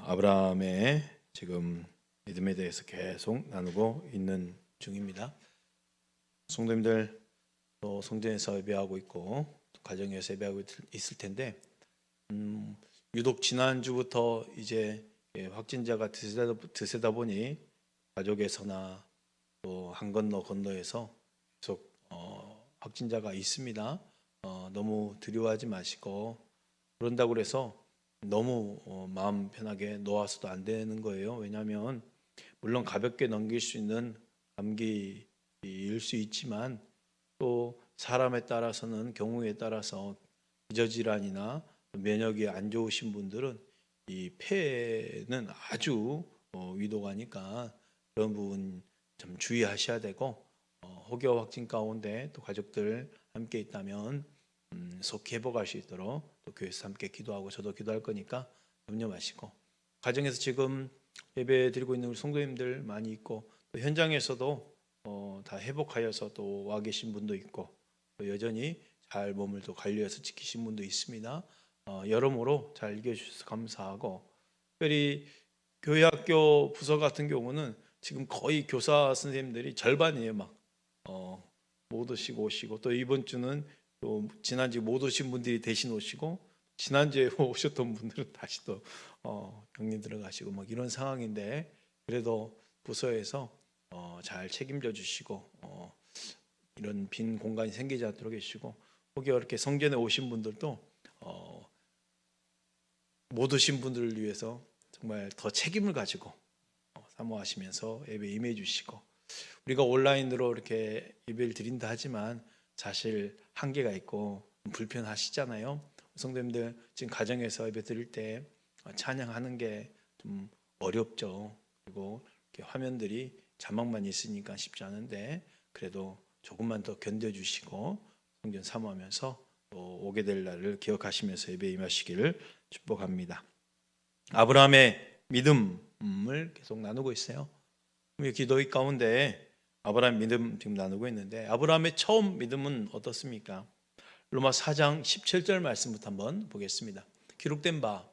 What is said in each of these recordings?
아브라함의 지금 믿음에 대해서 계속 나누고 있는 중입니다. 성도님들 또 성전에서 예배하고 있고 또 가정에서 예배하고 있을 텐데 유독 지난주부터 이제 확진자가 드세다 보니 가족에서나 또 한 건너에서 계속 확진자가 있습니다. 너무 두려워하지 마시고, 그런다고 해서 너무 마음 편하게 놓아서도 안 되는 거예요. 왜냐하면 물론 가볍게 넘길 수 있는 감기일 수 있지만 또 사람에 따라서는 경우에 따라서 기저질환이나 면역이 안 좋으신 분들은 이 폐는 아주 위독하니까 그런 부분 좀 주의하셔야 되고, 혹여 확진 가운데 또 가족들 함께 있다면 속히 회복할 수 있도록 또 교회에서 함께 기도하고 저도 기도할 거니까 염려 마시고, 가정에서 지금 예배 드리고 있는 우리 성도님들 많이 있고 또 현장에서도 다 회복하여서 또 와 계신 분도 있고 또 여전히 잘 몸을 또 관리해서 지키신 분도 있습니다. 여러모로 잘 이겨주셔서 감사하고, 특별히 교회 학교 부서 같은 경우는 지금 거의 교사 선생님들이 절반이에요. 못 오시고 또 이번 주는 또 지난주에 못 오신 분들이 대신 오시고 지난주에 오셨던 분들은 다시 또 격리 들어가시고 이런 상황인데, 그래도 부서에서 잘 책임져 주시고 이런 빈 공간이 생기지 않도록 해주시고, 혹여 이렇게 성전에 오신 분들도 못 오신 분들을 위해서 정말 더 책임을 가지고 사모하시면서 예배에 임해 주시고, 우리가 온라인으로 이렇게 예배를 드린다 하지만 사실 한계가 있고 불편하시잖아요. 성도님들 지금 가정에서 예배 드릴 때 찬양하는 게 좀 어렵죠. 그리고 이렇게 화면들이 자막만 있으니까 쉽지 않은데 그래도 조금만 더 견뎌주시고 성전 사모하면서 또 오게 될 날을 기억하시면서 예배에 임하시기를 축복합니다. 아브라함의 믿음을 계속 나누고 있어요. 우리 기도의 가운데 아브라함 믿음 지금 나누고 있는데, 아브라함의 처음 믿음은 어떻습니까? 로마 4장 17절 말씀부터 한번 보겠습니다. 기록된 바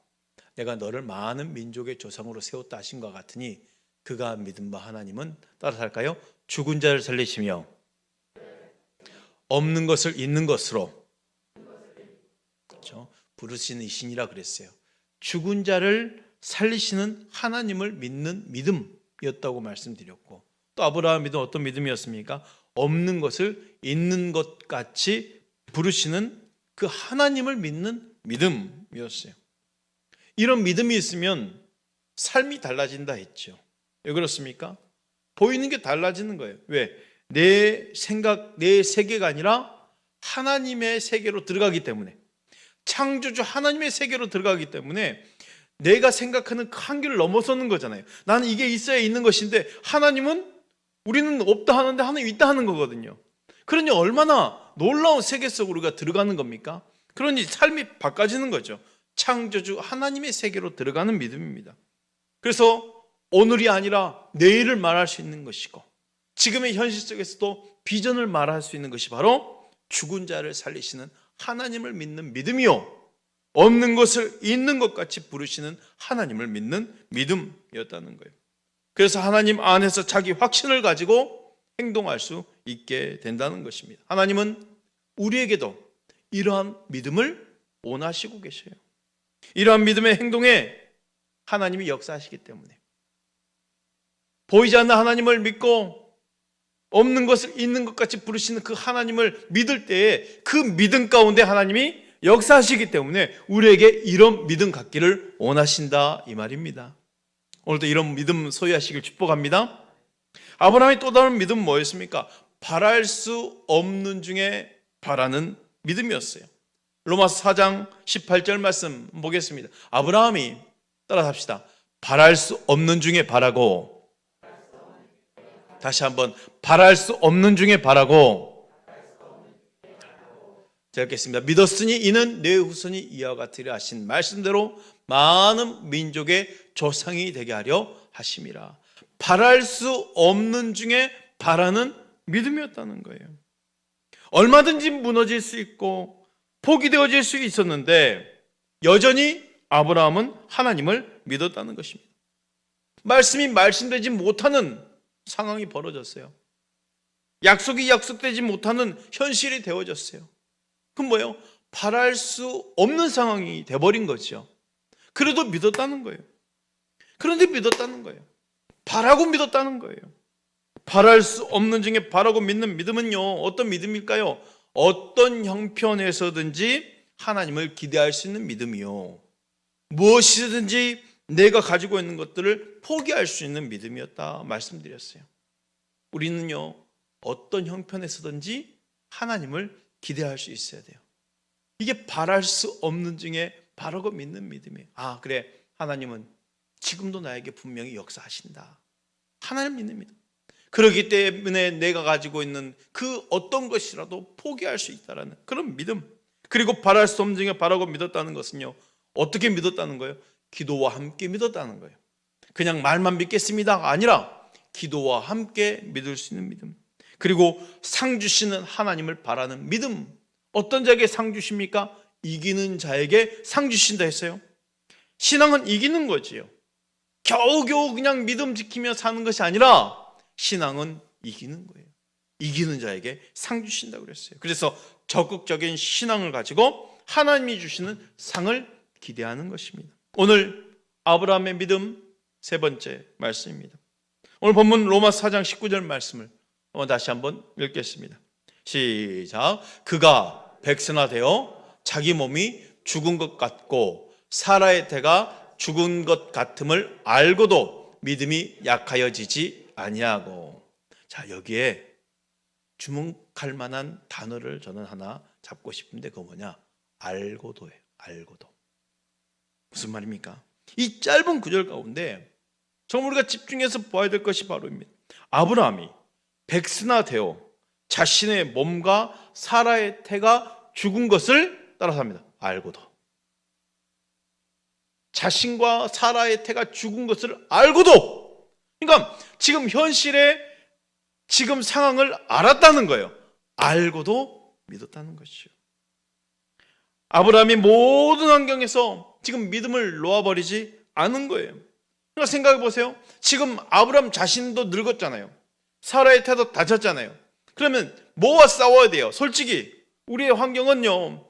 내가 너를 많은 민족의 조상으로 세웠다 하신 것 같으니 그가 믿은 바 하나님은 따라서 할까요? 죽은 자를 살리시며 없는 것을 있는 것으로, 그렇죠? 부르시는 이신이라 그랬어요. 죽은 자를 살리시는 하나님을 믿는 믿음이었다고 말씀드렸고, 또 아브라함 믿음 어떤 믿음이었습니까? 없는 것을 있는 것 같이 부르시는 그 하나님을 믿는 믿음이었어요. 이런 믿음이 있으면 삶이 달라진다 했죠. 왜 그렇습니까? 보이는 게 달라지는 거예요. 왜? 내 생각, 내 세계가 아니라 하나님의 세계로 들어가기 때문에, 창조주 하나님의 세계로 들어가기 때문에 내가 생각하는 그 한계를 넘어서는 거잖아요. 나는 이게 있어야 있는 것인데 하나님은, 우리는 없다 하는데 하나님 있다 하는 거거든요. 그러니 얼마나 놀라운 세계 속으로 우리가 들어가는 겁니까? 그러니 삶이 바꿔지는 거죠. 창조주 하나님의 세계로 들어가는 믿음입니다. 그래서 오늘이 아니라 내일을 말할 수 있는 것이고, 지금의 현실 속에서도 비전을 말할 수 있는 것이 바로 죽은 자를 살리시는 하나님을 믿는 믿음이요, 없는 것을 있는 것 같이 부르시는 하나님을 믿는 믿음이었다는 거예요. 그래서 하나님 안에서 자기 확신을 가지고 행동할 수 있게 된다는 것입니다. 하나님은 우리에게도 이러한 믿음을 원하시고 계셔요. 이러한 믿음의 행동에 하나님이 역사하시기 때문에, 보이지 않는 하나님을 믿고 없는 것을 있는 것 같이 부르시는 그 하나님을 믿을 때에 그 믿음 가운데 하나님이 역사하시기 때문에 우리에게 이런 믿음 갖기를 원하신다 이 말입니다. 오늘도 이런 믿음 소유하시길 축복합니다. 아브라함의 또 다른 믿음은 뭐였습니까? 바랄 수 없는 중에 바라는 믿음이었어요. 로마서 4장 18절 말씀 보겠습니다. 아브라함이, 따라서 합시다. 바랄 수 없는 중에 바라고, 다시 한번 바랄 수 없는 중에 바라고, 제가 읽겠습니다. 믿었으니 이는 내 후손이 이와 같으리라 하신 말씀대로 많은 민족의 조상이 되게 하려 하심이라. 바랄 수 없는 중에 바라는 믿음이었다는 거예요. 얼마든지 무너질 수 있고 포기되어질 수 있었는데 여전히 아브라함은 하나님을 믿었다는 것입니다. 말씀이 말씀되지 못하는 상황이 벌어졌어요. 약속이 약속되지 못하는 현실이 되어졌어요. 그럼 뭐예요? 바랄 수 없는 상황이 돼버린 거죠. 그래도 믿었다는 거예요. 그런데 믿었다는 거예요. 바라고 믿었다는 거예요. 바랄 수 없는 중에 바라고 믿는 믿음은요, 어떤 믿음일까요? 어떤 형편에서든지 하나님을 기대할 수 있는 믿음이요, 무엇이든지 내가 가지고 있는 것들을 포기할 수 있는 믿음이었다 말씀드렸어요. 우리는요, 어떤 형편에서든지 하나님을 기대할 수 있어야 돼요. 이게 바랄 수 없는 중에 바라고 믿는 믿음이에요. 아, 그래, 하나님은 지금도 나에게 분명히 역사하신다. 하나님 믿는 믿음. 그렇기 때문에 내가 가지고 있는 그 어떤 것이라도 포기할 수 있다라는 그런 믿음. 그리고 바랄 수 없는 중에 바라고 믿었다는 것은요, 어떻게 믿었다는 거예요? 기도와 함께 믿었다는 거예요. 그냥 말만 믿겠습니다가 아니라 기도와 함께 믿을 수 있는 믿음. 그리고 상 주시는 하나님을 바라는 믿음. 어떤 자에게 상 주십니까? 이기는 자에게 상 주신다 했어요. 신앙은 이기는 거지요. 겨우겨우 그냥 믿음 지키며 사는 것이 아니라 신앙은 이기는 거예요. 이기는 자에게 상 주신다고 그랬어요. 그래서 적극적인 신앙을 가지고 하나님이 주시는 상을 기대하는 것입니다. 오늘 아브라함의 믿음 세 번째 말씀입니다. 오늘 본문 로마서 4장 19절 말씀을 다시 한번 읽겠습니다. 시작. 그가 백선화되어 자기 몸이 죽은 것 같고 사라의 태가 죽은 것 같음을 알고도 믿음이 약하여지지 아니하고. 자, 여기에 주목할 만한 단어를 저는 하나 잡고 싶은데 그거 뭐냐? 알고도예요. 알고도. 무슨 말입니까? 이 짧은 구절 가운데 정말 우리가 집중해서 보아야 될 것이 바로입니다. 아브라함이 백선화되어 자신의 몸과 사라의 태가 죽은 것을 따라서 합니다. 알고도. 자신과 사라의 태가 죽은 것을 알고도. 그러니까 지금 현실의 지금 상황을 알았다는 거예요. 알고도 믿었다는 것이죠. 아브라함이 모든 환경에서 지금 믿음을 놓아버리지 않은 거예요. 그러니까 생각해 보세요. 지금 아브라함 자신도 늙었잖아요. 사라의 태도 다쳤잖아요. 그러면 뭐와 싸워야 돼요? 솔직히 우리의 환경은요,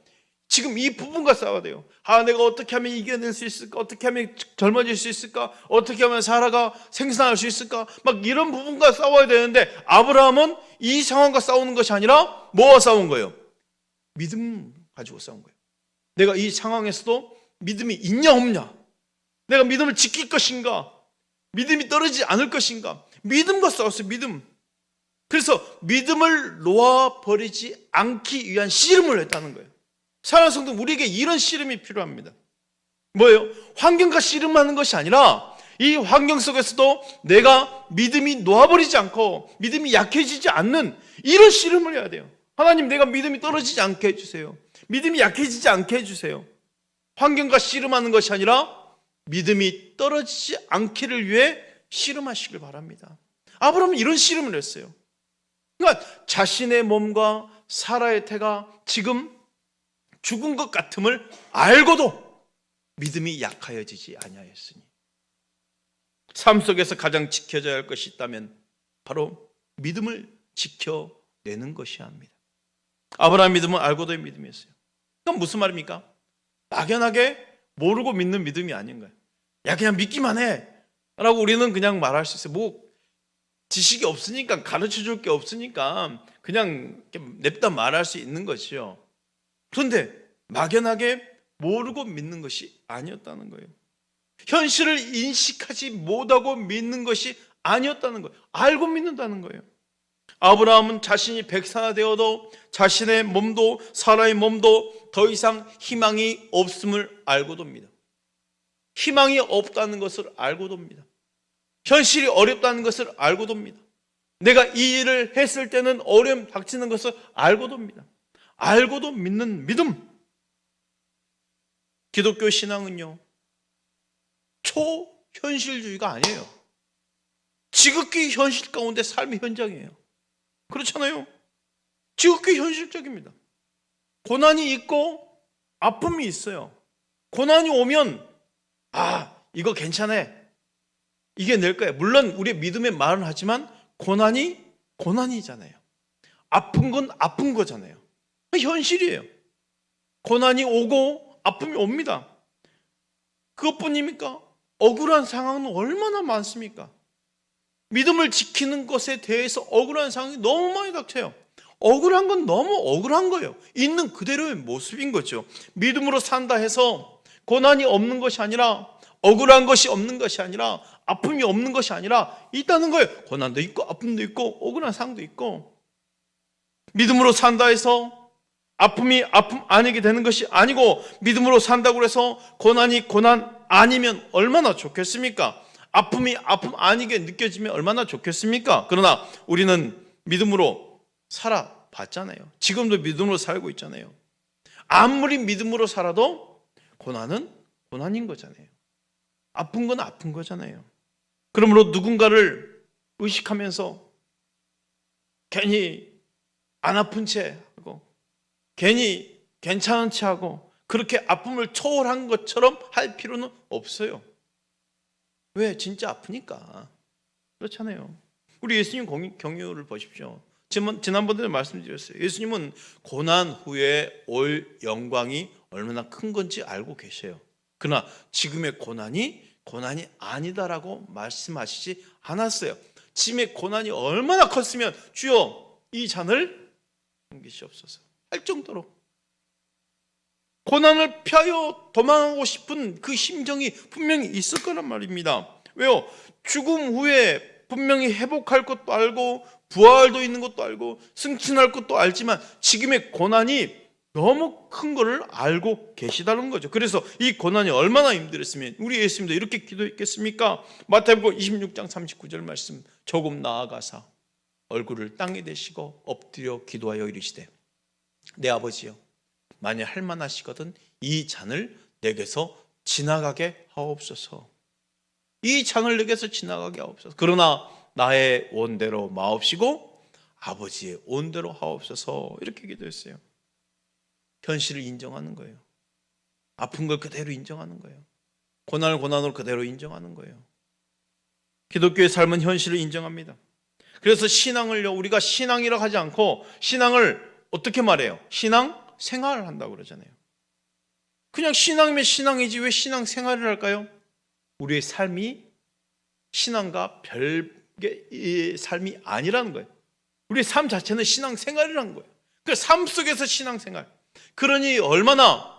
지금 이 부분과 싸워야 돼요. 아, 내가 어떻게 하면 이겨낼 수 있을까? 어떻게 하면 젊어질 수 있을까? 어떻게 하면 사라가 생산할 수 있을까? 막 이런 부분과 싸워야 되는데 아브라함은 이 상황과 싸우는 것이 아니라 뭐와 싸운 거예요? 믿음 가지고 싸운 거예요. 내가 이 상황에서도 믿음이 있냐 없냐? 내가 믿음을 지킬 것인가? 믿음이 떨어지지 않을 것인가? 믿음과 싸웠어요. 믿음. 그래서 믿음을 놓아버리지 않기 위한 씨름을 했다는 거예요. 사랑하는 성도, 우리에게 이런 씨름이 필요합니다. 뭐예요? 환경과 씨름하는 것이 아니라 이 환경 속에서도 내가 믿음이 놓아버리지 않고 믿음이 약해지지 않는 이런 씨름을 해야 돼요. 하나님, 내가 믿음이 떨어지지 않게 해주세요. 믿음이 약해지지 않게 해주세요. 환경과 씨름하는 것이 아니라 믿음이 떨어지지 않기를 위해 씨름하시길 바랍니다. 아브라함은 이런 씨름을 했어요. 그러니까 자신의 몸과 사라의 태가 지금 죽은 것 같음을 알고도 믿음이 약하여지지 아니하였으니. 삶 속에서 가장 지켜져야 할 것이 있다면 바로 믿음을 지켜내는 것이야 합니다. 아브라함 믿음은 알고도의 믿음이었어요. 그럼 무슨 말입니까? 막연하게 모르고 믿는 믿음이 아닌 거예요. 야, 그냥 믿기만 해 라고 우리는 그냥 말할 수 있어요. 뭐 지식이 없으니까, 가르쳐줄 게 없으니까 그냥 냅다 말할 수 있는 것이요. 그런데 막연하게 모르고 믿는 것이 아니었다는 거예요. 현실을 인식하지 못하고 믿는 것이 아니었다는 거예요. 알고 믿는다는 거예요. 아브라함은 자신이 백선화되어도 자신의 몸도 사라의 몸도 더 이상 희망이 없음을 알고도입니다. 희망이 없다는 것을 알고도입니다. 현실이 어렵다는 것을 알고도입니다. 내가 이 일을 했을 때는 어려움 닥치는 것을 알고도입니다. 알고도 믿는 믿음. 기독교 신앙은요, 초현실주의가 아니에요. 지극히 현실 가운데 삶의 현장이에요. 그렇잖아요. 지극히 현실적입니다. 고난이 있고 아픔이 있어요. 고난이 오면 이거 괜찮아, 이겨낼 거야. 물론 우리의 믿음의 말은 하지만 고난이잖아요. 아픈 건 아픈 거잖아요. 현실이에요. 고난이 오고 아픔이 옵니다. 그것뿐입니까? 억울한 상황은 얼마나 많습니까? 믿음을 지키는 것에 대해서 억울한 상황이 너무 많이 닥쳐요. 억울한 건 너무 억울한 거예요. 있는 그대로의 모습인 거죠. 믿음으로 산다 해서 고난이 없는 것이 아니라, 억울한 것이 없는 것이 아니라, 아픔이 없는 것이 아니라 있다는 거예요. 고난도 있고 아픔도 있고 억울한 상황도 있고. 믿음으로 산다 해서 아픔이 아픔 아니게 되는 것이 아니고, 믿음으로 산다고 해서 고난이 고난 아니면 얼마나 좋겠습니까? 아픔이 아픔 아니게 느껴지면 얼마나 좋겠습니까? 그러나 우리는 믿음으로 살아봤잖아요. 지금도 믿음으로 살고 있잖아요. 아무리 믿음으로 살아도 고난은 고난인 거잖아요. 아픈 건 아픈 거잖아요. 그러므로 누군가를 의식하면서 괜히 안 아픈 채 하고, 괜히 괜찮은 채 하고, 그렇게 아픔을 초월한 것처럼 할 필요는 없어요. 왜? 진짜 아프니까. 그렇잖아요. 우리 예수님 경유를 보십시오. 지난번에 말씀드렸어요. 예수님은 고난 후에 올 영광이 얼마나 큰 건지 알고 계셔요. 그러나 지금의 고난이 아니다라고 말씀하시지 않았어요. 지금의 고난이 얼마나 컸으면 주여 이 잔을 넘기시옵소서 할 정도로 고난을 피하여 도망하고 싶은 그 심정이 분명히 있을 거란 말입니다. 왜요? 죽음 후에 분명히 회복할 것도 알고, 부활도 있는 것도 알고, 승천할 것도 알지만 지금의 고난이 너무 큰 거를 알고 계시다는 거죠. 그래서 이 고난이 얼마나 힘들었으면 우리 예수님도 이렇게 기도했겠습니까? 마태복음 26장 39절 말씀, 조금 나아가사 얼굴을 땅에 대시고 엎드려 기도하여 이르시되, 내 아버지여, 만일 할만하시거든 이 잔을 내게서 지나가게 하옵소서. 이 잔을 내게서 지나가게 하옵소서. 그러나 나의 원대로 마옵시고 아버지의 원대로 하옵소서. 이렇게 기도했어요. 현실을 인정하는 거예요. 아픈 걸 그대로 인정하는 거예요. 고난을 고난으로 그대로 인정하는 거예요. 기독교의 삶은 현실을 인정합니다. 그래서 신앙을요, 우리가 신앙이라고 하지 않고 신앙을 어떻게 말해요? 신앙 생활을 한다고 그러잖아요. 그냥 신앙이면 신앙이지 왜 신앙 생활을 할까요? 우리의 삶이 신앙과 별개의 삶이 아니라는 거예요. 우리의 삶 자체는 신앙 생활이라는 거예요. 그 삶 속에서 신앙 생활. 그러니 얼마나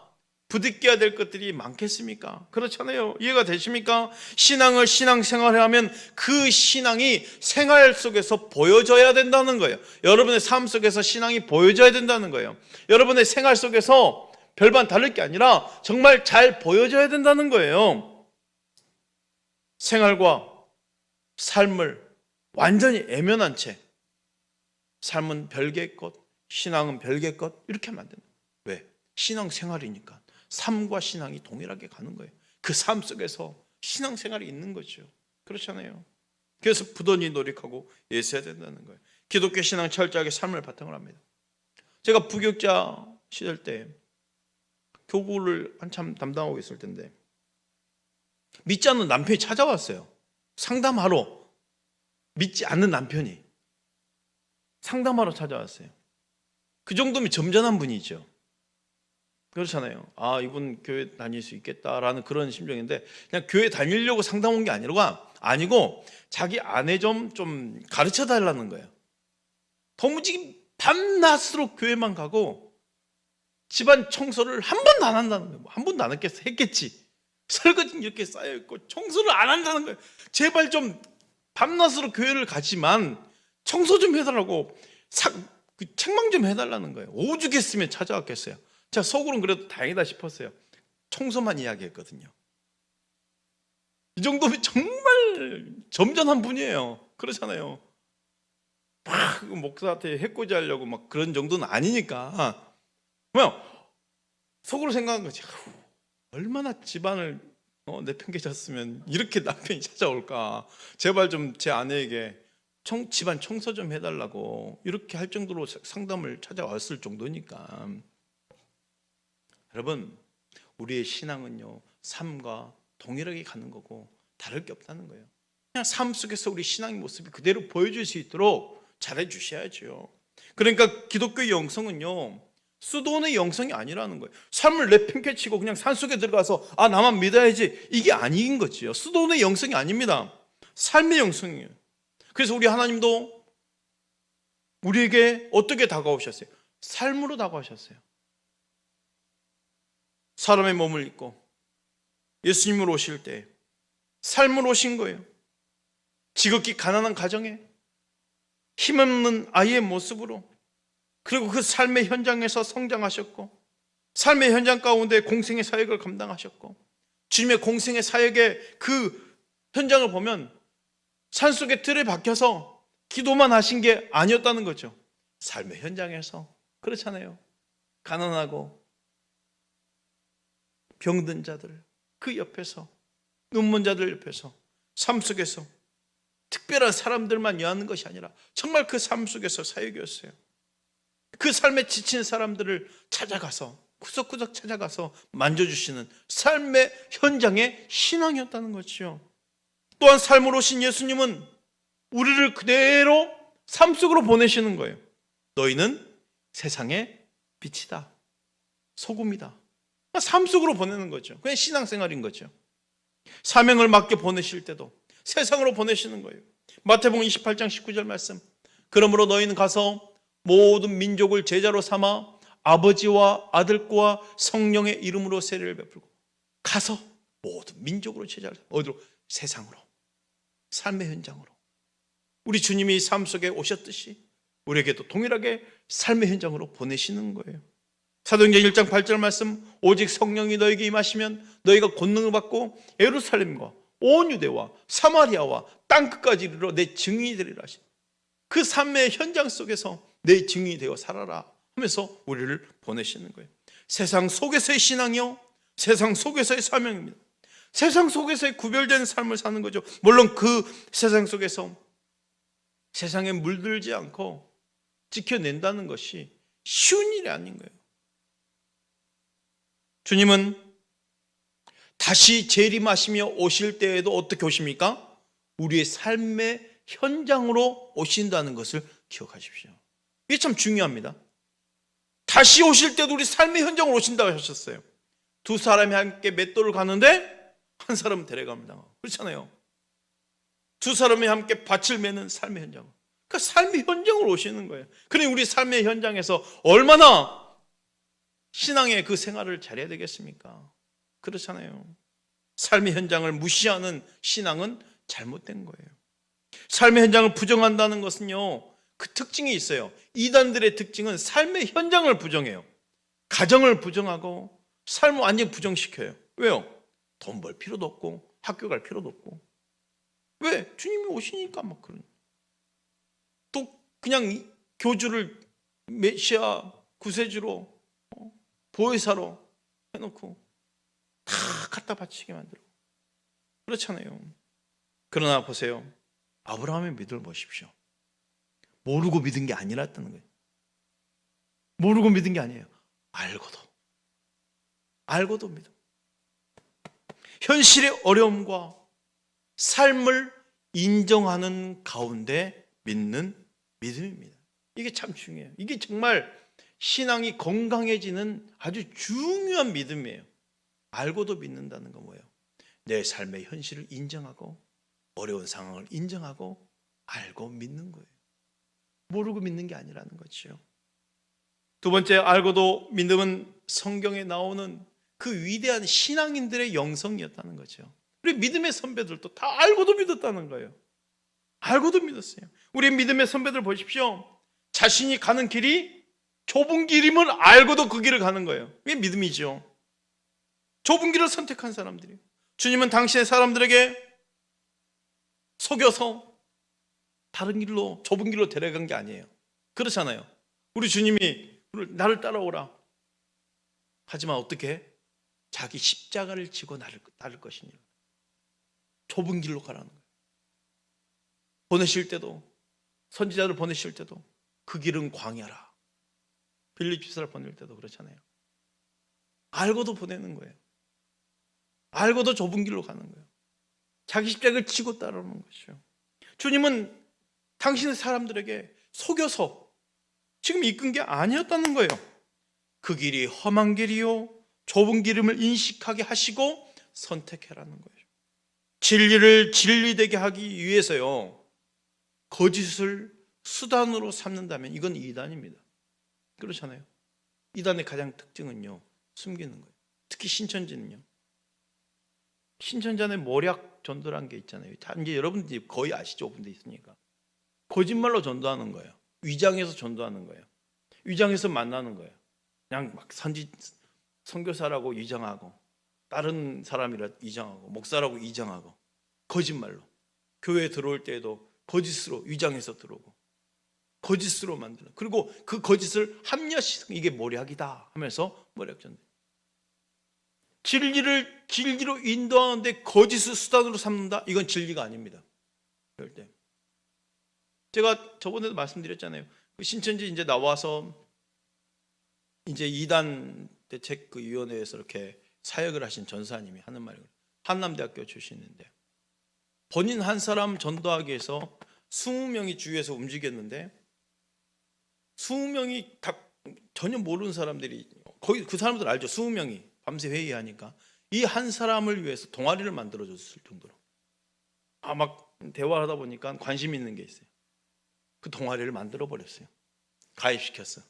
부딪혀야 될 것들이 많겠습니까? 그렇잖아요. 이해가 되십니까? 신앙을 신앙생활을 하면 그 신앙이 생활 속에서 보여져야 된다는 거예요. 여러분의 삶 속에서 신앙이 보여져야 된다는 거예요. 여러분의 생활 속에서 별반 다를 게 아니라 정말 잘 보여져야 된다는 거예요. 생활과 삶을 완전히 애면한 채 삶은 별개의 것, 신앙은 별개의 것 이렇게 하면 안 된다. 왜? 신앙생활이니까 삶과 신앙이 동일하게 가는 거예요. 그 삶 속에서 신앙생활이 있는 거죠. 그렇잖아요. 그래서 부단히 노력하고 애써야 된다는 거예요. 기독교 신앙 철저하게 삶을 바탕으로 합니다. 제가 부교육자 시절 때 교구를 한참 담당하고 있을 텐데 믿지 않는 남편이 찾아왔어요. 상담하러. 믿지 않는 남편이 상담하러 찾아왔어요. 그 정도면 점잖은 분이죠. 그렇잖아요. 아, 이분 교회 다닐 수 있겠다라는 그런 심정인데 그냥 교회 다니려고 상담 온 게 아니고 자기 아내 좀 가르쳐 달라는 거예요. 도무지 밤낮으로 교회만 가고 집안 청소를 한 번도 안 한다는 거예요. 한 번도 안 했겠지. 설거지는 이렇게 쌓여있고 청소를 안 한다는 거예요. 제발 좀 밤낮으로 교회를 가지만 청소 좀 해달라고 그 책망 좀 해달라는 거예요. 오죽했으면 찾아왔겠어요. 제가 속으로는 그래도 다행이다 싶었어요. 청소만 이야기했거든요. 이 정도면 정말 점잖은 분이에요. 그렇잖아요. 막 목사한테 해코지 하려고 막 그런 정도는 아니니까. 속으로 생각한 거지. 얼마나 집안을 내팽개쳤으면 이렇게 남편이 찾아올까. 제발 좀 제 아내에게 집안 청소 좀 해달라고 이렇게 할 정도로 상담을 찾아왔을 정도니까. 여러분, 우리의 신앙은요, 삶과 동일하게 가는 거고 다를 게 없다는 거예요. 그냥 삶 속에서 우리 신앙의 모습이 그대로 보여줄 수 있도록 잘해 주셔야죠. 그러니까 기독교의 영성은요, 수도원의 영성이 아니라는 거예요. 삶을 내팽개치고 그냥 산속에 들어가서 나만 믿어야지, 이게 아닌 거지요. 수도원의 영성이 아닙니다. 삶의 영성이에요. 그래서 우리 하나님도 우리에게 어떻게 다가오셨어요? 삶으로 다가오셨어요. 사람의 몸을 입고 예수님으로 오실 때 삶으로 오신 거예요. 지극히 가난한 가정에 힘없는 아이의 모습으로, 그리고 그 삶의 현장에서 성장하셨고, 삶의 현장 가운데 공생의 사역을 감당하셨고, 주님의 공생의 사역의 그 현장을 보면 산속에 틀에 박혀서 기도만 하신 게 아니었다는 거죠. 삶의 현장에서, 그렇잖아요, 가난하고 병든 자들 그 옆에서, 눈먼 자들 옆에서, 삶 속에서 특별한 사람들만 위하는 것이 아니라 정말 그 삶 속에서 사역이었어요. 그 삶에 지친 사람들을 찾아가서, 구석구석 찾아가서 만져주시는 삶의 현장의 신앙이었다는 거죠. 또한 삶으로 오신 예수님은 우리를 그대로 삶 속으로 보내시는 거예요. 너희는 세상의 빛이다, 소금이다. 삶 속으로 보내는 거죠. 그냥 신앙생활인 거죠. 사명을 맡겨 보내실 때도 세상으로 보내시는 거예요. 마태복음 28장 19절 말씀, 그러므로 너희는 가서 모든 민족을 제자로 삼아 아버지와 아들과 성령의 이름으로 세례를 베풀고, 가서 모든 민족으로 제자를, 어디로? 세상으로, 삶의 현장으로. 우리 주님이 삶 속에 오셨듯이 우리에게도 동일하게 삶의 현장으로 보내시는 거예요. 사도행전 1장 8절 말씀, 오직 성령이 너에게 임하시면 너희가 권능을 받고 예루살렘과 온 유대와 사마리아와 땅끝까지 이르러 내 증인이 되리라 하신, 그 삶의 현장 속에서 내 증인이 되어 살아라 하면서 우리를 보내시는 거예요. 세상 속에서의 신앙이요, 세상 속에서의 사명입니다. 세상 속에서의 구별된 삶을 사는 거죠. 물론 그 세상 속에서 세상에 물들지 않고 지켜낸다는 것이 쉬운 일이 아닌 거예요. 주님은 다시 재림하시며 오실 때에도 어떻게 오십니까? 우리의 삶의 현장으로 오신다는 것을 기억하십시오. 이게 참 중요합니다. 다시 오실 때도 우리 삶의 현장으로 오신다고 하셨어요. 두 사람이 함께 맷돌을 가는데 한 사람은 데려갑니다. 그렇잖아요. 두 사람이 함께 밭을 매는 삶의 현장. 그러니까 삶의 현장으로 오시는 거예요. 그러니 우리 삶의 현장에서 얼마나 신앙의 그 생활을 잘해야 되겠습니까? 그렇잖아요. 삶의 현장을 무시하는 신앙은 잘못된 거예요. 삶의 현장을 부정한다는 것은요, 그 특징이 있어요. 이단들의 특징은 삶의 현장을 부정해요. 가정을 부정하고 삶을 완전히 부정시켜요. 왜요? 돈 벌 필요도 없고 학교 갈 필요도 없고. 왜? 주님이 오시니까 막 그런. 또 그냥 교주를 메시아 구세주로, 보혜사로 해놓고 다 갖다 바치게 만들고 그렇잖아요. 그러나 보세요, 아브라함의 믿음을 보십시오. 모르고 믿은 게 아니랐다는 거예요. 모르고 믿은 게 아니에요. 알고도 믿음. 현실의 어려움과 삶을 인정하는 가운데 믿는 믿음입니다. 이게 참 중요해요. 이게 정말 신앙이 건강해지는 아주 중요한 믿음이에요. 알고도 믿는다는 건 뭐예요? 내 삶의 현실을 인정하고 어려운 상황을 인정하고 알고 믿는 거예요. 모르고 믿는 게 아니라는 거죠. 두 번째, 알고도 믿음은 성경에 나오는 그 위대한 신앙인들의 영성이었다는 거죠. 우리 믿음의 선배들도 다 알고도 믿었다는 거예요. 알고도 믿었어요. 우리 믿음의 선배들 보십시오. 자신이 가는 길이 좁은 길임을 알고도 그 길을 가는 거예요. 이게 믿음이죠. 좁은 길을 선택한 사람들이에요. 주님은 당신의 사람들에게 속여서 다른 길로, 좁은 길로 데려간 게 아니에요. 그렇잖아요. 우리 주님이 나를 따라오라. 하지만 어떻게? 자기 십자가를 지고 나를 것이니. 좁은 길로 가라는 거예요. 보내실 때도, 선지자를 보내실 때도 그 길은 광야라. 빌립 집사를 보낼 때도 그렇잖아요. 알고도 보내는 거예요. 알고도 좁은 길로 가는 거예요. 자기 십자가를 지고 따라오는 것이죠. 주님은 당신의 사람들에게 속여서 지금 이끈 게 아니었다는 거예요. 그 길이 험한 길이요 좁은 길임을 인식하게 하시고 선택해라는 거예요. 진리를 진리되게 하기 위해서요, 거짓을 수단으로 삼는다면 이건 이단입니다. 그렇잖아요. 이단의 가장 특징은요, 숨기는 거예요. 특히 신천지는요, 신천지 안에 모략 전도라는 게 있잖아요. 이제 여러분들이 거의 아시죠? 오픈돼 있으니까. 거짓말로 전도하는 거예요. 위장해서 전도하는 거예요. 위장해서 만나는 거예요. 그냥 막 선교사라고 위장하고, 다른 사람이라 위장하고, 목사라고 위장하고, 거짓말로. 교회에 들어올 때에도 거짓으로 위장해서 들어오고, 거짓으로 만드는. 그리고 그 거짓을 합리화시키는, 이게 모략이다 하면서 모략 전도. 진리를 진리로 인도하는데 거짓을 수단으로 삼는다? 이건 진리가 아닙니다. 그럴 때 제가 저번에도 말씀드렸잖아요. 신천지 이제 나와서 이제 이단 대책 그 위원회에서 이렇게 사역을 하신 전사님이 하는 말이에요. 한남대학교 출신인데 본인 한 사람 전도하기 위해서 20명이 주위에서 움직였는데 20명이 다 전혀 모르는 사람들이, 거의 그 사람들 알죠? 20명이 밤새 회의하니까 이 한 사람을 위해서 동아리를 만들어줬을 정도로, 막 대화하다 보니까 관심 있는 게 있어요. 그 동아리를 만들어 버렸어요. 가입시켰어.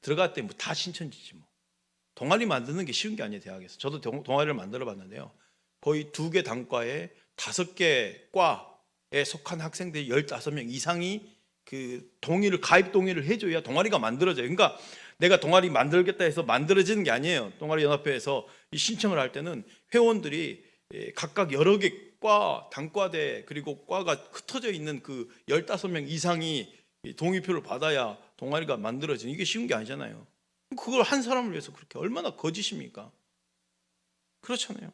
들어갔더니 뭐 다 신천지지 뭐. 동아리 만드는 게 쉬운 게 아니에요. 대학에서 저도 동아리를 만들어 봤는데요, 거의 2개 단과에 5개 과에 속한 학생들이 15명 이상이 그 가입 동의를 해줘야 동아리가 만들어져요. 그러니까 내가 동아리 만들겠다 해서 만들어지는 게 아니에요. 동아리 연합회에서 이 신청을 할 때는 회원들이 각각 여러 개 과, 단과대, 그리고 과가 흩어져 있는 그 15명 이상이 동의표를 받아야 동아리가 만들어지는, 이게 쉬운 게 아니잖아요. 그걸 한 사람을 위해서 그렇게 얼마나 거짓입니까? 그렇잖아요.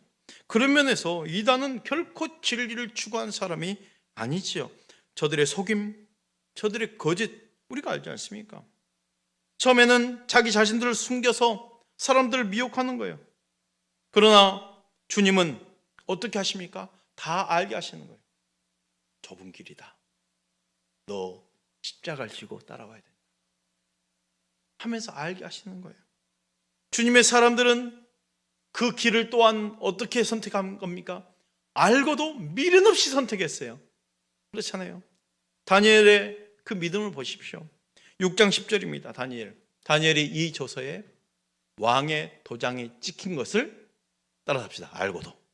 그런 면에서 이단은 결코 진리를 추구한 사람이 아니지요. 저들의 속임, 저들의 거짓, 우리가 알지 않습니까? 처음에는 자기 자신들을 숨겨서 사람들을 미혹하는 거예요. 그러나 주님은 어떻게 하십니까? 다 알게 하시는 거예요. 좁은 길이다. 너 십자가를 지고 따라와야 된다 하면서 알게 하시는 거예요. 주님의 사람들은 그 길을 또한 어떻게 선택한 겁니까? 알고도 미련 없이 선택했어요. 그렇잖아요. 다니엘의 그 믿음을 보십시오. 6장 10절입니다. 다니엘이 이 조서에 왕의 도장이 찍힌 것을 따라잡시다. 알고도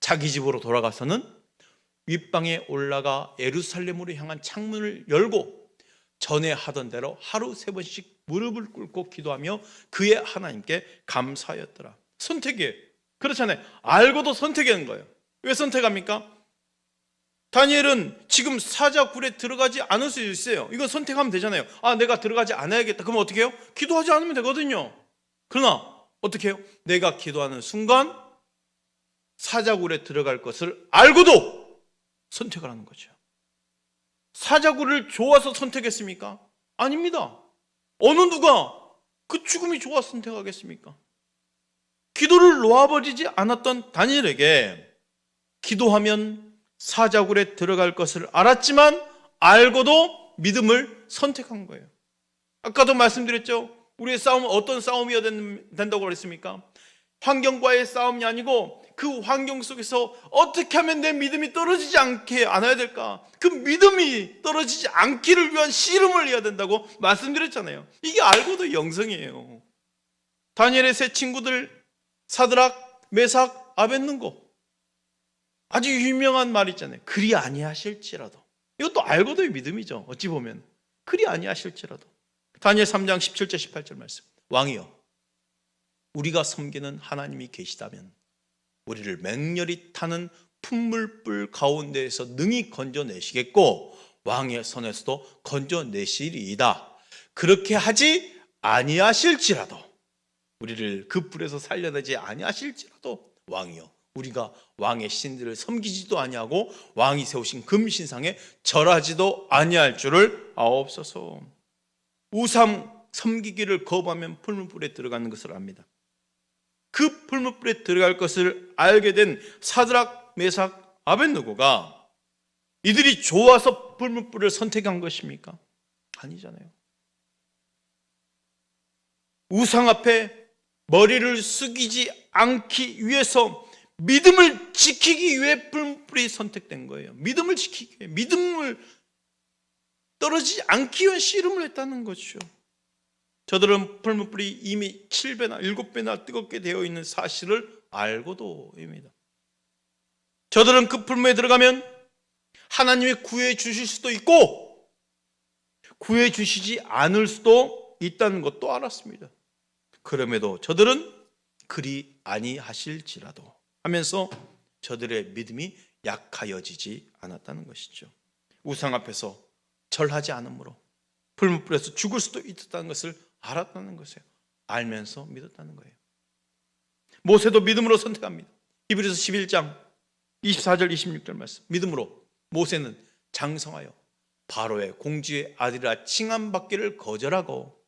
자기 집으로 돌아가서는 윗방에 올라가 예루살렘으로 향한 창문을 열고 전에 하던 대로 하루 3번씩 무릎을 꿇고 기도하며 그의 하나님께 감사하였더라. 선택이에요. 그렇잖아요. 알고도 선택하는 거예요. 왜 선택합니까? 다니엘은 지금 사자굴에 들어가지 않을 수 있어요. 이건 선택하면 되잖아요. 내가 들어가지 않아야겠다. 그럼 어떻게 해요? 기도하지 않으면 되거든요. 그러나 어떻게 해요? 내가 기도하는 순간 사자굴에 들어갈 것을 알고도 선택을 하는 거죠. 사자굴을 좋아서 선택했습니까? 아닙니다. 어느 누가 그 죽음이 좋아서 선택하겠습니까? 기도를 놓아버리지 않았던 다니엘에게 기도하면 사자굴에 들어갈 것을 알았지만 알고도 믿음을 선택한 거예요. 아까도 말씀드렸죠. 우리의 싸움은 어떤 싸움이어야 된다고 그랬습니까? 환경과의 싸움이 아니고 그 환경 속에서 어떻게 하면 내 믿음이 떨어지지 않아야 될까? 그 믿음이 떨어지지 않기를 위한 씨름을 해야 된다고 말씀드렸잖아요. 이게 알고도 영성이에요. 다니엘의 세 친구들 사드락, 메삭, 아벳느고, 아주 유명한 말 있잖아요. 그리 아니하실지라도. 이것도 알고도의 믿음이죠. 어찌 보면 그리 아니하실지라도. 다니엘 3장 17절 18절 말씀. 왕이여, 우리가 섬기는 하나님이 계시다면 우리를 맹렬히 타는 풍물불 가운데에서 능히 건져내시겠고 왕의 손에서도 건져내시리이다. 그렇게 하지 아니하실지라도, 우리를 그 불에서 살려내지 아니하실지라도 왕이여, 우리가 왕의 신들을 섬기지도 아니하고 왕이 세우신 금신상에 절하지도 아니할 줄을 아옵소서. 우상 섬기기를 거부하면 풀무불에 들어가는 것을 압니다. 그 풀무불에 들어갈 것을 알게 된 사드락, 메삭, 아벳느고가 이들이 좋아서 풀무불을 선택한 것입니까? 아니잖아요. 우상 앞에 머리를 숙이지 않기 위해서 믿음을 지키기 위해 풀무불이 선택된 거예요. 믿음을 지키기 위해, 믿음을 떨어지지 않기 위한 씨름을 했다는 거죠. 저들은 풀무불이 이미 7배나 7배나 뜨겁게 되어 있는 사실을 알고도입니다. 저들은 그 풀무에 들어가면 하나님이 구해 주실 수도 있고 구해 주시지 않을 수도 있다는 것도 알았습니다. 그럼에도 저들은 그리 아니하실지라도 하면서 저들의 믿음이 약하여지지 않았다는 것이죠. 우상 앞에서 절하지 않으므로 풀무불에서 죽을 수도 있었다는 것을 알았다는 것이에요. 알면서 믿었다는 거예요. 모세도 믿음으로 선택합니다. 히브리서 11장 24절 26절 말씀. 믿음으로 모세는 장성하여 바로의 공주의 아들이라 칭함받기를 거절하고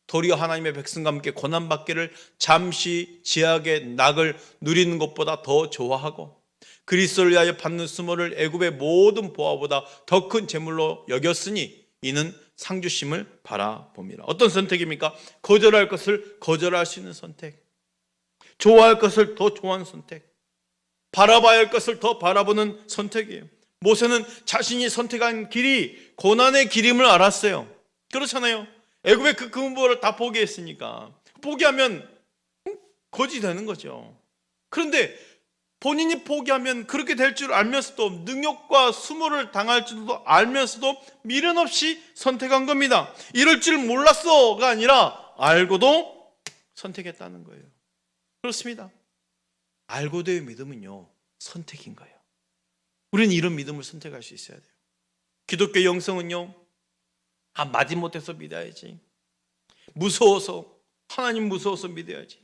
도리어 하나님의 백성과 함께 고난받기를 잠시 지약의 낙을 누리는 것보다 더 좋아하고 그리스도를 위하여 받는 수모를 애굽의 모든 보화보다 더 큰 재물로 여겼으니 이는 상주심을 바라봅니다. 어떤 선택입니까? 거절할 것을 거절할 수 있는 선택, 좋아할 것을 더 좋아하는 선택, 바라봐야 할 것을 더 바라보는 선택이에요. 모세는 자신이 선택한 길이 고난의 길임을 알았어요. 그렇잖아요. 애굽의 그 금보를 다 포기했으니까 포기하면 거지 되는 거죠. 그런데 본인이 포기하면 그렇게 될 줄 알면서도 능욕과 수모를 당할 줄도 알면서도 미련 없이 선택한 겁니다. 이럴 줄 몰랐어가 아니라 알고도 선택했다는 거예요. 그렇습니다. 알고도의 믿음은요, 선택인 거예요. 우리는 이런 믿음을 선택할 수 있어야 돼요. 기독교 영성은요, 마지못해서 믿어야지, 무서워서, 하나님 무서워서 믿어야지,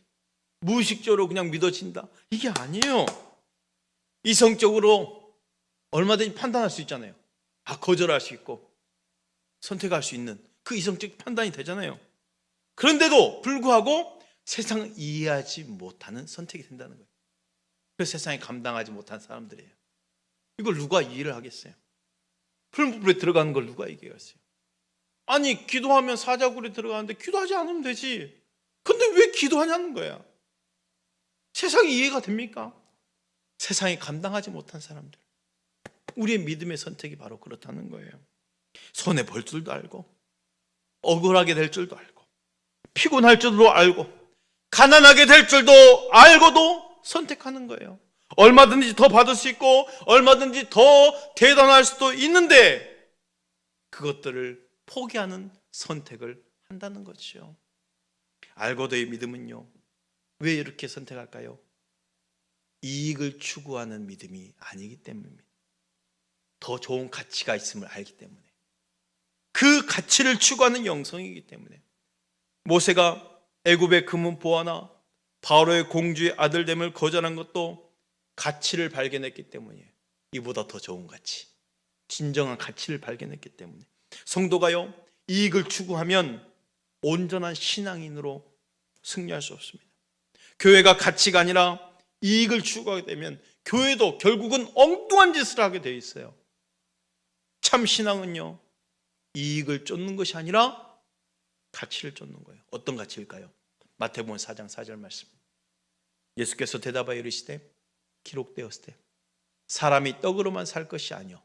무의식적으로 그냥 믿어진다, 이게 아니에요. 이성적으로 얼마든지 판단할 수 있잖아요. 거절할 수 있고 선택할 수 있는 그 이성적 판단이 되잖아요. 그런데도 불구하고 세상을 이해하지 못하는 선택이 된다는 거예요. 그래서 세상에 감당하지 못한 사람들이에요. 이걸 누가 이해를 하겠어요? 풀무불에 들어가는 걸 누가 이해하겠어요? 아니, 기도하면 사자굴에 들어가는데 기도하지 않으면 되지. 근데 왜 기도하냐는 거야. 세상이 이해가 됩니까? 세상이 감당하지 못한 사람들. 우리의 믿음의 선택이 바로 그렇다는 거예요. 손해 볼 줄도 알고 억울하게 될 줄도 알고 피곤할 줄도 알고 가난하게 될 줄도 알고도 선택하는 거예요. 얼마든지 더 받을 수 있고 얼마든지 더 대단할 수도 있는데 그것들을 포기하는 선택을 한다는 거죠. 알고도의 믿음은요, 왜 이렇게 선택할까요? 이익을 추구하는 믿음이 아니기 때문입니다. 더 좋은 가치가 있음을 알기 때문에, 그 가치를 추구하는 영성이기 때문에. 모세가 애굽의 금은 보화나 바로의 공주의 아들됨을 거절한 것도 가치를 발견했기 때문이에요. 이보다 더 좋은 가치, 진정한 가치를 발견했기 때문에. 성도가요, 이익을 추구하면 온전한 신앙인으로 승리할 수 없습니다. 교회가 가치가 아니라 이익을 추구하게 되면 교회도 결국은 엉뚱한 짓을 하게 되어 있어요. 참 신앙은요, 이익을 쫓는 것이 아니라 가치를 쫓는 거예요. 어떤 가치일까요? 마태복음 4장 4절 말씀. 예수께서 대답하여 이르시되 기록되었을 때 사람이 떡으로만 살 것이 아니요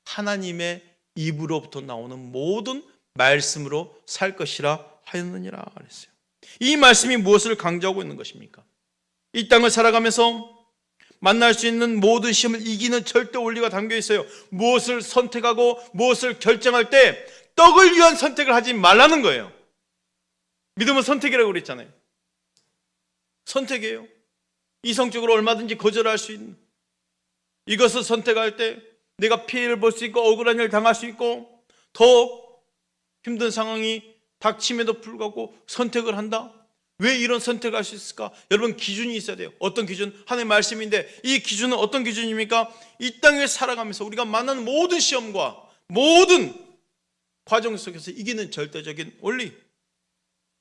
하나님의 입으로부터 나오는 모든 말씀으로 살 것이라 하였느니라 그랬어요. 이 말씀이 무엇을 강조하고 있는 것입니까? 이 땅을 살아가면서 만날 수 있는 모든 시험을 이기는 절대 원리가 담겨 있어요. 무엇을 선택하고 무엇을 결정할 때 떡을 위한 선택을 하지 말라는 거예요. 믿음은 선택이라고 그랬잖아요. 선택이에요. 이성적으로 얼마든지 거절할 수 있는, 이것을 선택할 때 내가 피해를 볼 수 있고 억울한 일을 당할 수 있고 더 힘든 상황이 닥침에도 불구하고 선택을 한다? 왜 이런 선택을 할 수 있을까? 여러분, 기준이 있어야 돼요. 어떤 기준? 하나님의 말씀인데 이 기준은 어떤 기준입니까? 이 땅에 살아가면서 우리가 만나는 모든 시험과 모든 과정 속에서 이기는 절대적인 원리,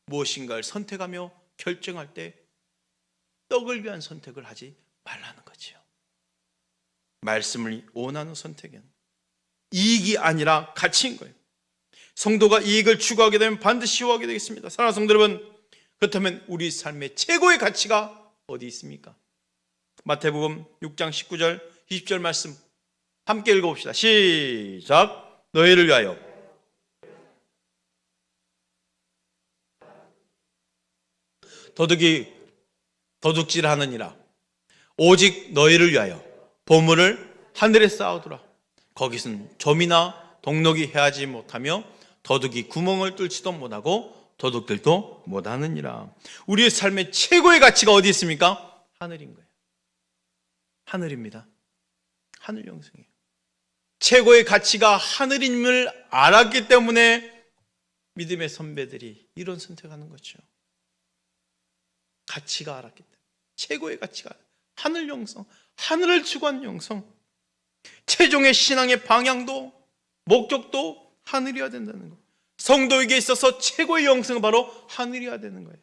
무엇인가를 선택하며 결정할 때 떡을 위한 선택을 하지 말라는 거지요. 말씀을 원하는 선택은 이익이 아니라 가치인 거예요. 성도가 이익을 추구하게 되면 반드시 요하게 되겠습니다. 사랑하는 성도 여러분, 그렇다면 우리 삶의 최고의 가치가 어디 있습니까? 마태복음 6장 19절 20절 말씀 함께 읽어봅시다. 시작. 너희를 위하여 도둑질하느니라. 오직 너희를 위하여 보물을 하늘에 쌓아두라. 거기선 점이나 동록이 해하지 못하며 도둑이 구멍을 뚫지도 못하고 도둑들도 못하느니라. 우리의 삶의 최고의 가치가 어디 있습니까? 하늘인 거예요. 하늘입니다. 하늘 영생이에요. 최고의 가치가 하늘임을 알았기 때문에 믿음의 선배들이 이런 선택하는 거죠. 가치가 알았기 때문에. 최고의 가치가 하늘 영성, 하늘을 추구하는 영성. 최종의 신앙의 방향도 목적도 하늘이어야 된다는 거예요. 성도에게 있어서 최고의 영성은 바로 하늘이어야 되는 거예요.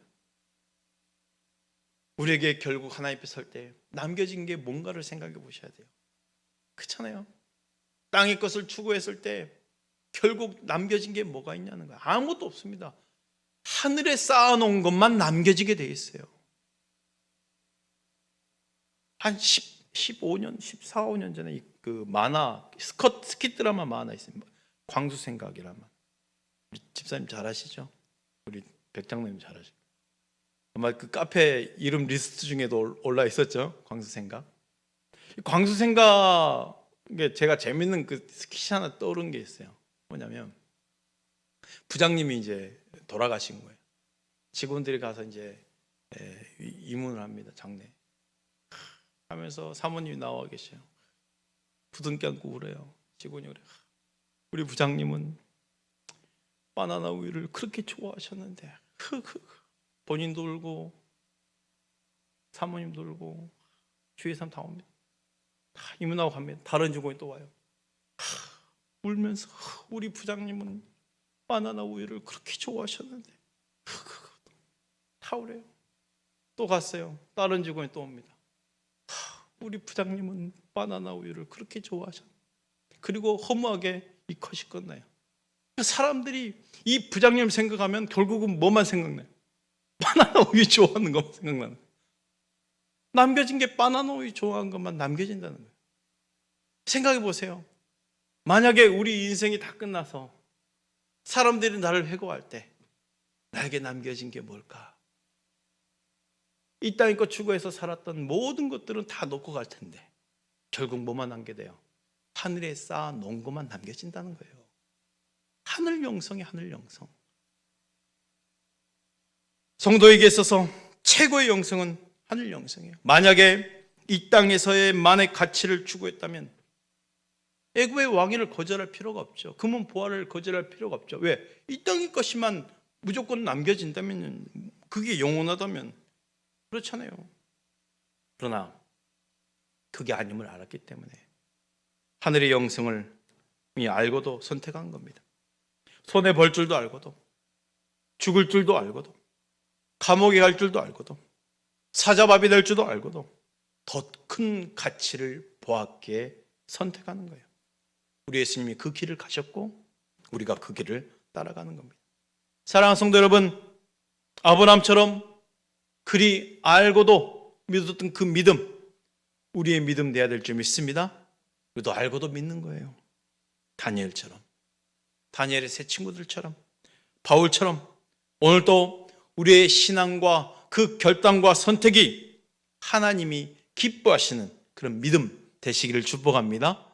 우리에게 결국 하나님 앞에 설 때 남겨진 게 뭔가를 생각해 보셔야 돼요. 그렇잖아요. 땅의 것을 추구했을 때 결국 남겨진 게 뭐가 있냐는 거예요. 아무것도 없습니다. 하늘에 쌓아놓은 것만 남겨지게 돼 있어요. 한 15년, 14, 15년 전에 그 만화, 스킷 드라마 만화 있습니다. 광수생각이라면. 우리 집사님 잘 아시죠? 우리 백장로님 잘 아시죠? 아마 그 카페 이름 리스트 중에도 올라 있었죠? 광수생각. 광수생각에 제가 재밌는 그 스킷이 하나 떠오른 게 있어요. 뭐냐면 부장님이 이제 돌아가신 거예요. 직원들이 가서 이제 이문을 합니다. 장례. 하면서 사모님이 나와 계셔요. 부둥켜 안고 울어요. 직원이 그래요. 우리 부장님은 바나나 우유를 그렇게 좋아하셨는데 본인도 울고 사모님도 울고 주위에 사람 다 옵니다. 다 이문하고 갑니다. 다른 직원이 또 와요. 울면서 우리 부장님은 바나나 우유를 그렇게 좋아하셨는데 다 울어요. 또 갔어요. 다른 직원이 또 옵니다. 우리 부장님은 바나나 우유를 그렇게 좋아하셨는데, 그리고 허무하게 이 컷이 끝나요. 사람들이 이 부장님 생각하면 결국은 뭐만 생각나요? 바나나 우유 좋아하는 것만 생각나는 거예요. 남겨진 게 바나나 우유 좋아하는 것만 남겨진다는 거예요. 생각해 보세요. 만약에 우리 인생이 다 끝나서 사람들이 나를 회고할 때 나에게 남겨진 게 뭘까? 이 땅의 것 추구해서 살았던 모든 것들은 다 놓고 갈 텐데 결국 뭐만 남게 돼요? 하늘에 쌓아 놓은 것만 남겨진다는 거예요. 하늘 영성이 하늘 영성. 성도에게 있어서 최고의 영성은 하늘 영성이에요. 만약에 이 땅에서의 만의 가치를 추구했다면 애굽의 왕위를 거절할 필요가 없죠. 금은 보화를 거절할 필요가 없죠. 왜? 이 땅의 것이만 무조건 남겨진다면, 그게 영원하다면 그렇잖아요. 그러나 그게 아님을 알았기 때문에 하늘의 영성을 알고도 선택한 겁니다. 손해 볼 줄도 알고도, 죽을 줄도 알고도, 감옥에 갈 줄도 알고도, 사자밥이 될 줄도 알고도 더 큰 가치를 보았기에 선택하는 거예요. 우리 예수님이 그 길을 가셨고 우리가 그 길을 따라가는 겁니다. 사랑하는 성도 여러분, 아브라함처럼 그리 알고도 믿었던 그 믿음, 우리의 믿음 돼야 될 줄 믿습니다. 우리도 알고도 믿는 거예요. 다니엘처럼, 다니엘의 세 친구들처럼, 바울처럼 오늘도 우리의 신앙과 그 결단과 선택이 하나님이 기뻐하시는 그런 믿음 되시기를 축복합니다.